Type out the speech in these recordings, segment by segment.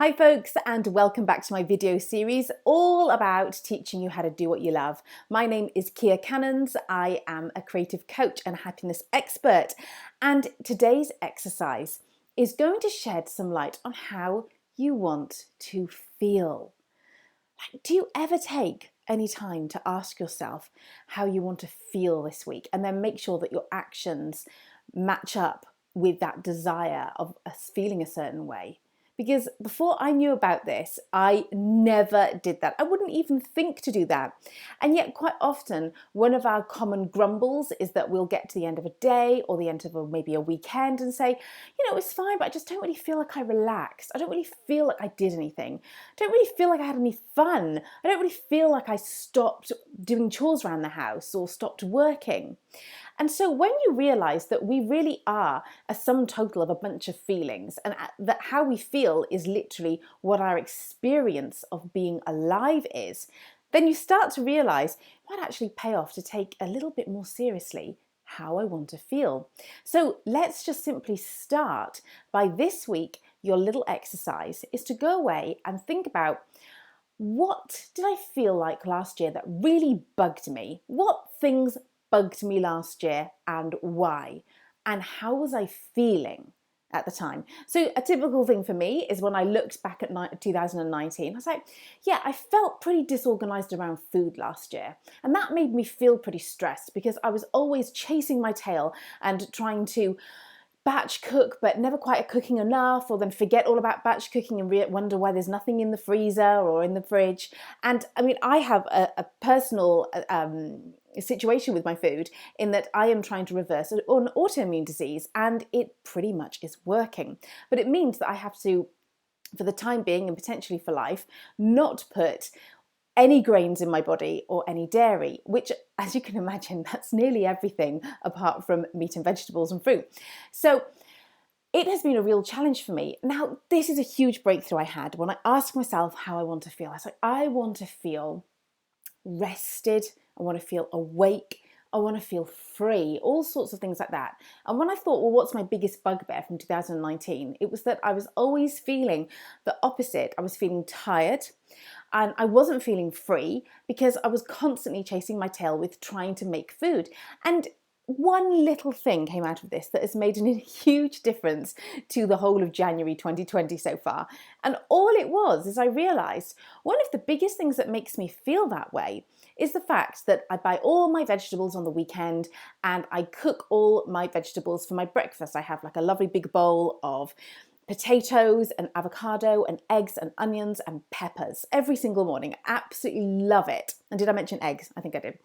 Hi folks, and welcome back to my video series all about teaching you how to do what you love. My name is Kia Cannons. I am a creative coach and happiness expert, and today's exercise is going to shed some light on how you want to feel. Do you ever take any time to ask yourself how you want to feel this week, and then make sure that your actions match up with that desire of us feeling a certain way? Because before I knew about this, I never did that. I wouldn't even think to do that. And yet quite often, one of our common grumbles is that we'll get to the end of a day or the end of maybe a weekend and say, it's fine, but I just don't really feel like I relaxed. I don't really feel like I did anything. I don't really feel like I had any fun. I don't really feel like I stopped doing chores around the house or stopped working. And so when you realize that we really are a sum total of a bunch of feelings, and that how we feel is literally what our experience of being alive is, then you start to realize it might actually pay off to take a little bit more seriously how I want to feel. So let's just simply start by this week. Your little exercise is to go away and think about, what did I feel like last year that really bugged me? What things bugged me last year and why? And how was I feeling at the time? So a typical thing for me is when I looked back at 2019, I was like, yeah, I felt pretty disorganized around food last year. And that made me feel pretty stressed because I was always chasing my tail and trying to batch cook but never quite cooking enough, or then forget all about batch cooking and wonder why there's nothing in the freezer or in the fridge. And I mean, I have a personal situation with my food in that I am trying to reverse an autoimmune disease, and it pretty much is working. But it means that I have to, for the time being and potentially for life, not put any grains in my body or any dairy, which, as you can imagine, that's nearly everything apart from meat and vegetables and fruit. So it has been a real challenge for me. Now, this is a huge breakthrough I had when I asked myself how I want to feel. I was like, I want to feel rested, I want to feel awake, I want to feel free, all sorts of things like that. And when I thought, well, what's my biggest bugbear from 2019? It was that I was always feeling the opposite. I was feeling tired and I wasn't feeling free because I was constantly chasing my tail with trying to make food. And one little thing came out of this that has made a huge difference to the whole of January 2020 so far. And all it was is I realized one of the biggest things that makes me feel that way is the fact that I buy all my vegetables on the weekend and I cook all my vegetables for my breakfast. I have like a lovely big bowl of potatoes and avocado and eggs and onions and peppers every single morning. I absolutely love it. And did I mention eggs? I think I did.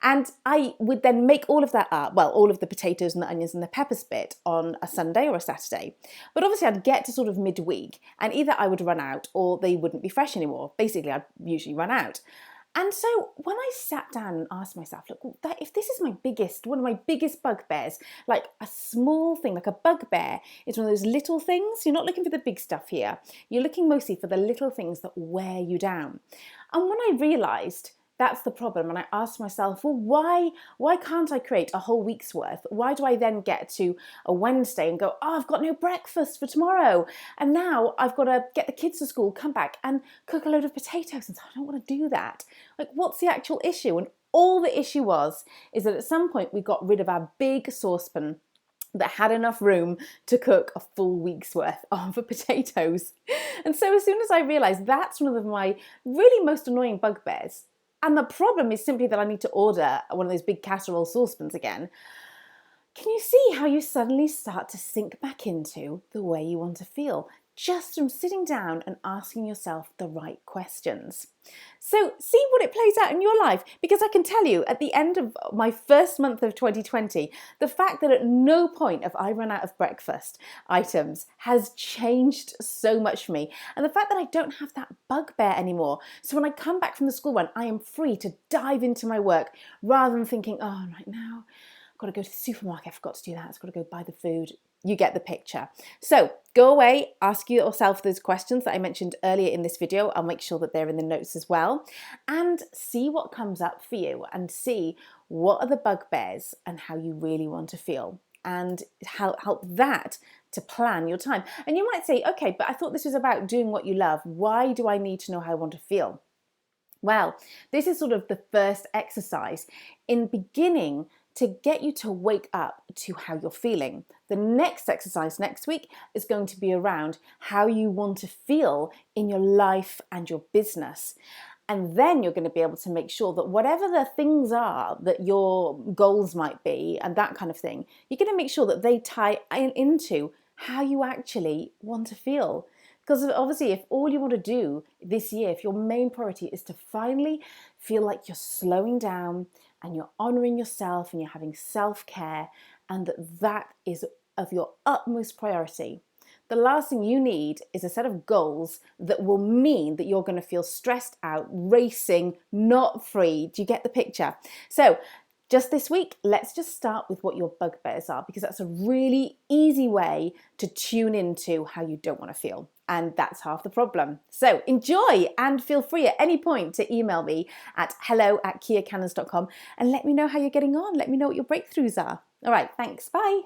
And I would then make all of that up, well, all of the potatoes and the onions and the peppers bit on a Sunday or a Saturday. But obviously I'd get to sort of midweek and either I would run out or they wouldn't be fresh anymore. Basically, I'd usually run out. And so when I sat down and asked myself, look, if this is one of my biggest bugbears, like a small thing, like a bugbear is one of those little things. You're not looking for the big stuff here. You're looking mostly for the little things that wear you down. And when I realized that's the problem, and I asked myself, well, why can't I create a whole week's worth? Why do I then get to a Wednesday and go, oh, I've got no breakfast for tomorrow, and now I've got to get the kids to school, come back and cook a load of potatoes, and so I don't want to do that. Like, what's the actual issue? And all the issue is that at some point we got rid of our big saucepan that had enough room to cook a full week's worth of potatoes. And so as soon as I realized that's one of my really most annoying bugbears, and the problem is simply that I need to order one of those big casserole saucepans again, can you see how you suddenly start to sink back into the way you want to feel, just from sitting down and asking yourself the right questions? So see what it plays out in your life, because I can tell you at the end of my first month of 2020, the fact that at no point have I run out of breakfast items has changed so much for me. And the fact that I don't have that bugbear anymore. So when I come back from the school run, I am free to dive into my work rather than thinking, oh, right now I've got to go to the supermarket, I forgot to do that, I've got to go buy the food. You get the picture. So go away, ask yourself those questions that I mentioned earlier in this video. I'll make sure that they're in the notes as well, and see what comes up for you and see what are the bugbears and how you really want to feel, and help that to plan your time. And you might say, okay, but I thought this was about doing what you love. Why do I need to know how I want to feel? Well, this is sort of the first exercise in beginning to get you to wake up to how you're feeling. The next exercise next week is going to be around how you want to feel in your life and your business. And then you're going to be able to make sure that whatever the things are that your goals might be and that kind of thing, you're going to make sure that they tie into how you actually want to feel. Because obviously, if all you want to do this year, if your main priority is to finally feel like you're slowing down and you're honoring yourself and you're having self-care, and that is of your utmost priority, the last thing you need is a set of goals that will mean that you're going to feel stressed out, racing, not free. Do you get the picture? So just this week, let's just start with what your bugbears are, because that's a really easy way to tune into how you don't want to feel. And that's half the problem. So enjoy, and feel free at any point to email me at hello@kiacannons.com and let me know how you're getting on. Let me know what your breakthroughs are. All right, thanks. Bye.